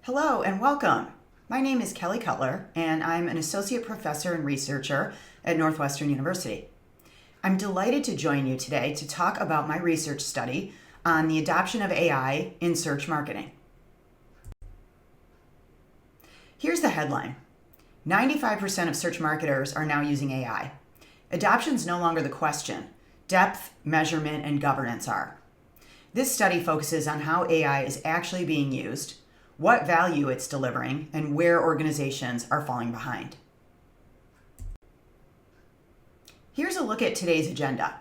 Hello and welcome. My name is Kelly Cutler, and I'm an associate professor and researcher at Northwestern University. I'm delighted to join you today to talk about my research study on the adoption of AI in search marketing. Here's the headline. 95% of search marketers are now using AI. Adoption is no longer the question. Depth, measurement, and governance are. This study focuses on how AI is actually being used, what value it's delivering, and where organizations are falling behind. Here's a look at today's agenda.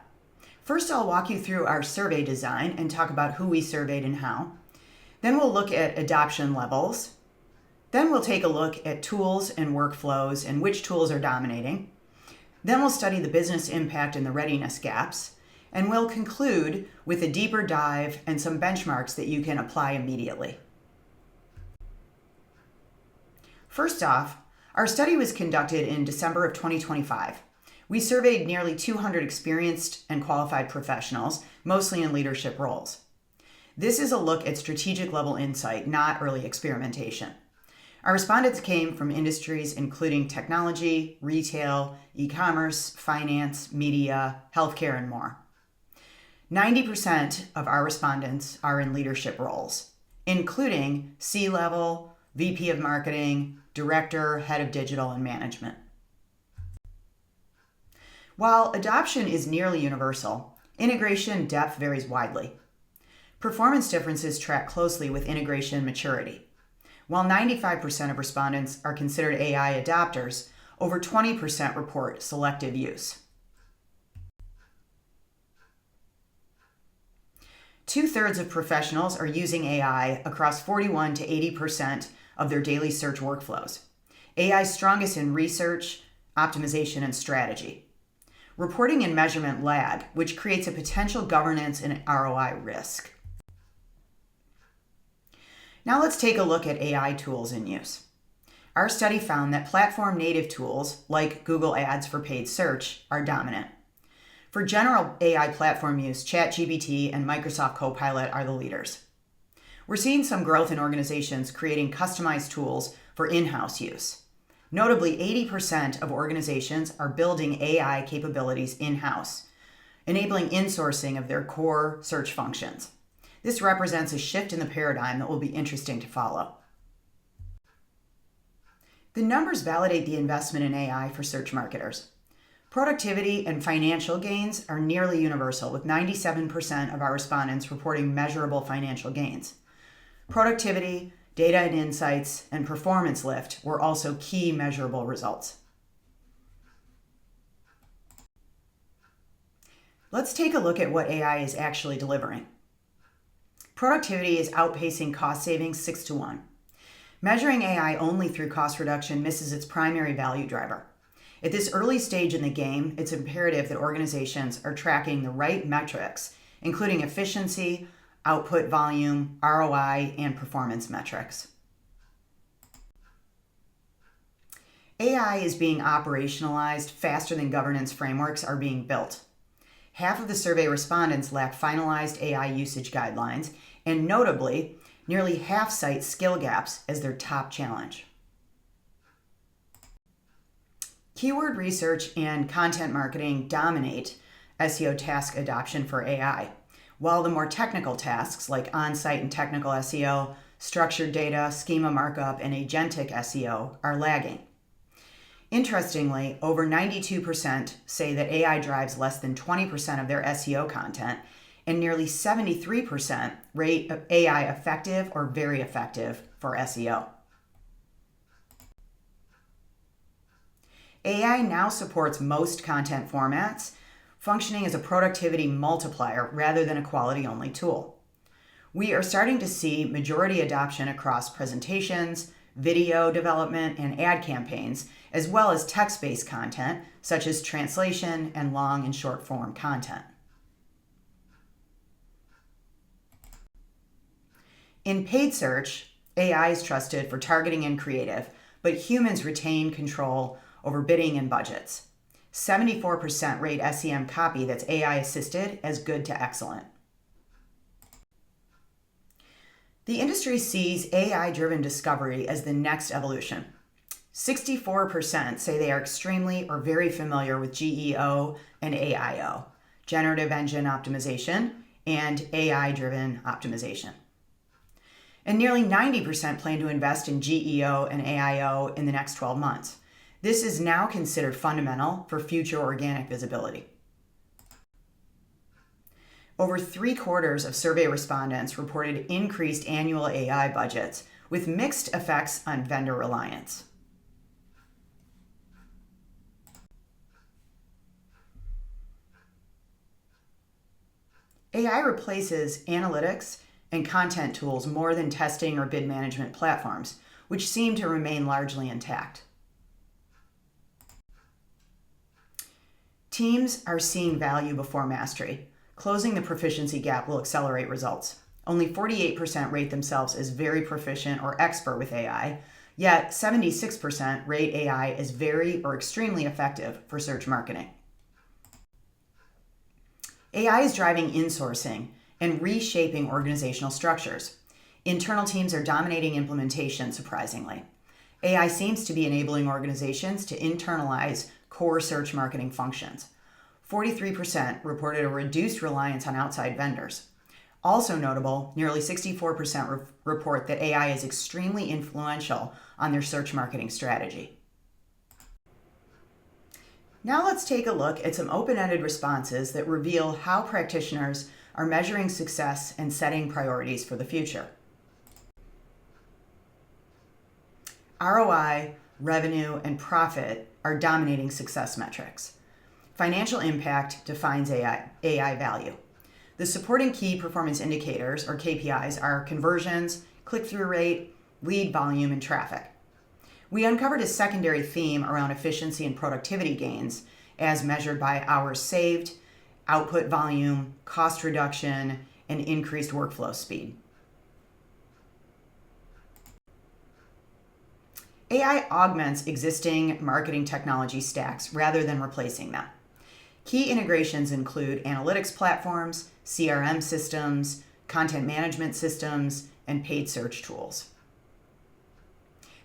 First, I'll walk you through our survey design and talk about who we surveyed and how. Then we'll look at adoption levels. Then we'll take a look at tools and workflows and which tools are dominating. Then we'll study the business impact and the readiness gaps. And we'll conclude with a deeper dive and some benchmarks that you can apply immediately. First off, our study was conducted in December of 2025. We surveyed nearly 200 experienced and qualified professionals, mostly in leadership roles. This is a look at strategic level insight, not early experimentation. Our respondents came from industries including technology, retail, e-commerce, finance, media, healthcare, and more. 90% of our respondents are in leadership roles, including C-level, VP of marketing, director, head of digital, and management. While adoption is nearly universal, integration depth varies widely. Performance differences track closely with integration maturity. While 95% of respondents are considered AI adopters, over 20% report selective use. 2/3 of professionals are using AI across 41 to 80% of their daily search workflows. AI is strongest in research, optimization, and strategy. Reporting and measurement lag, which creates a potential governance and ROI risk. Now let's take a look at AI tools in use. Our study found that platform native tools, like Google Ads for paid search, are dominant. For general AI platform use, ChatGPT and Microsoft Copilot are the leaders. We're seeing some growth in organizations creating customized tools for in-house use. Notably, 80% of organizations are building AI capabilities in-house, enabling insourcing of their core search functions. This represents a shift in the paradigm that will be interesting to follow. The numbers validate the investment in AI for search marketers. Productivity and financial gains are nearly universal, with 97% of our respondents reporting measurable financial gains. Productivity, data and insights, and performance lift were also key measurable results. Let's take a look at what AI is actually delivering. Productivity is outpacing cost savings 6-1. Measuring AI only through cost reduction misses its primary value driver. At this early stage in the game, it's imperative that organizations are tracking the right metrics, including efficiency, output volume, ROI, and performance metrics. AI is being operationalized faster than governance frameworks are being built. Half of the survey respondents lack finalized AI usage guidelines, and notably, nearly half cite skill gaps as their top challenge. Keyword research and content marketing dominate SEO task adoption for AI, while the more technical tasks like on-site and technical SEO, structured data, schema markup, and agentic SEO are lagging. Interestingly, over 92% say that AI drives less than 20% of their SEO content, and nearly 73% rate AI effective or very effective for SEO. AI now supports most content formats, functioning as a productivity multiplier rather than a quality-only tool. We are starting to see majority adoption across presentations, video development, and ad campaigns, as well as text-based content, such as translation and long and short-form content. In paid search, AI is trusted for targeting and creative, but humans retain control over bidding and budgets. 74% rate SEM copy that's AI assisted as good to excellent. The industry sees AI-driven discovery as the next evolution. 64% say they are extremely or very familiar with GEO and AIO, generative engine optimization, and AI-driven optimization. And nearly 90% plan to invest in GEO and AIO in the next 12 months. This is now considered fundamental for future organic visibility. Over 3/4 of survey respondents reported increased annual AI budgets, with mixed effects on vendor reliance. AI replaces analytics and content tools more than testing or bid management platforms, which seem to remain largely intact. Teams are seeing value before mastery. Closing the proficiency gap will accelerate results. Only 48% rate themselves as very proficient or expert with AI, yet 76% rate AI as very or extremely effective for search marketing. AI is driving insourcing and reshaping organizational structures. Internal teams are dominating implementation, surprisingly. AI seems to be enabling organizations to internalize core search marketing functions. 43% reported a reduced reliance on outside vendors. Also notable, nearly 64% report that AI is extremely influential on their search marketing strategy. Now let's take a look at some open-ended responses that reveal how practitioners are measuring success and setting priorities for the future. ROI, revenue, and profit are dominating success metrics. Financial impact defines AI value. The supporting key performance indicators, or KPIs, are conversions, click-through rate, lead volume, and traffic. We uncovered a secondary theme around efficiency and productivity gains as measured by hours saved, output volume, cost reduction, and increased workflow speed. AI augments existing marketing technology stacks rather than replacing them. Key integrations include analytics platforms, CRM systems, content management systems, and paid search tools.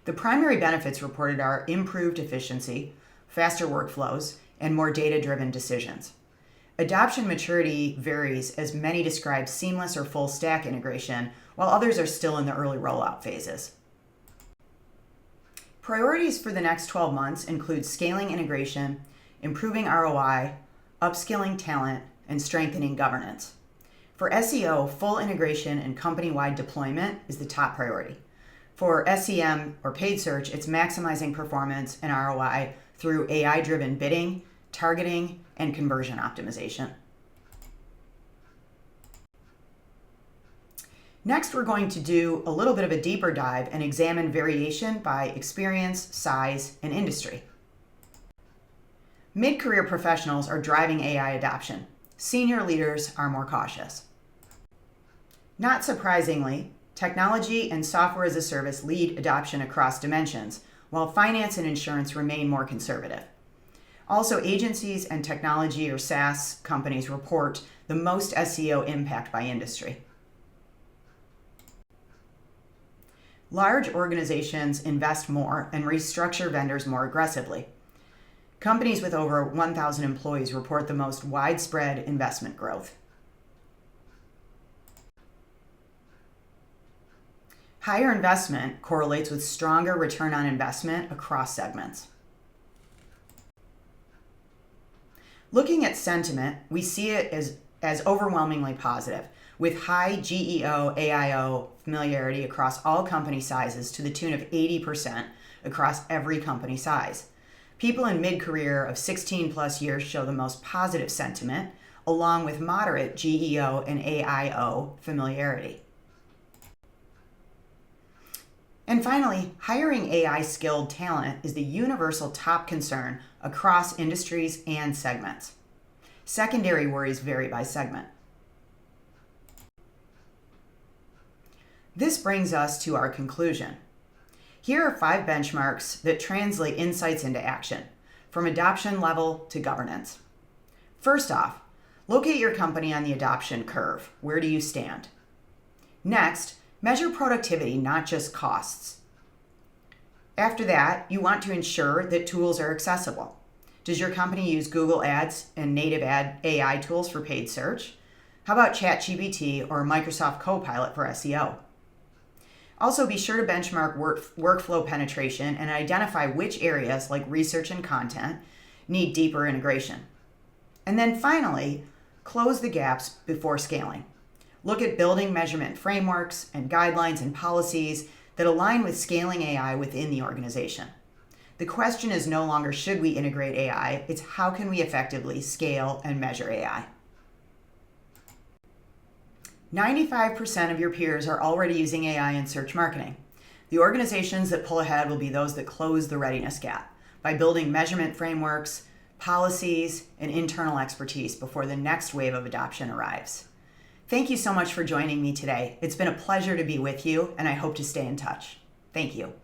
The primary benefits reported are improved efficiency, faster workflows, and more data-driven decisions. Adoption maturity varies, as many describe seamless or full stack integration, while others are still in the early rollout phases. Priorities for the next 12 months include scaling integration, improving ROI, upskilling talent, and strengthening governance. For SEO, full integration and company-wide deployment is the top priority. For SEM or paid search, it's maximizing performance and ROI through AI-driven bidding, targeting, and conversion optimization. Next, we're going to do a little bit of a deeper dive and examine variation by experience, size, and industry. Mid-career professionals are driving AI adoption. Senior leaders are more cautious. Not surprisingly, technology and software as a service lead adoption across dimensions, while finance and insurance remain more conservative. Also, agencies and technology or SaaS companies report the most SEO impact by industry. Large organizations invest more and restructure vendors more aggressively. Companies with over 1,000 employees report the most widespread investment growth. Higher investment correlates with stronger return on investment across segments. Looking at sentiment, we see it as overwhelmingly positive, with high GEO, AIO familiarity across all company sizes to the tune of 80% across every company size. People in mid-career of 16 plus years show the most positive sentiment, along with moderate GEO and AIO familiarity. And finally, hiring AI-skilled talent is the universal top concern across industries and segments. Secondary worries vary by segment. This brings us to our conclusion. Here are 5 benchmarks that translate insights into action, from adoption level to governance. First off, locate your company on the adoption curve. Where do you stand? Next, Measure productivity, not just costs. After that, you want to ensure that tools are accessible. Does your company use Google Ads and native ad AI tools for paid search? How about ChatGPT or Microsoft Copilot for SEO? Also, be sure to benchmark workflow penetration and identify which areas, like research and content, need deeper integration. And then finally, close the gaps before scaling. Look at building measurement frameworks and guidelines and policies that align with scaling AI within the organization. The question is no longer should we integrate AI, it's how can we effectively scale and measure AI. 95% of your peers are already using AI in search marketing. The organizations that pull ahead will be those that close the readiness gap by building measurement frameworks, policies, and internal expertise before the next wave of adoption arrives. Thank you so much for joining me today. It's been a pleasure to be with you, and I hope to stay in touch. Thank you.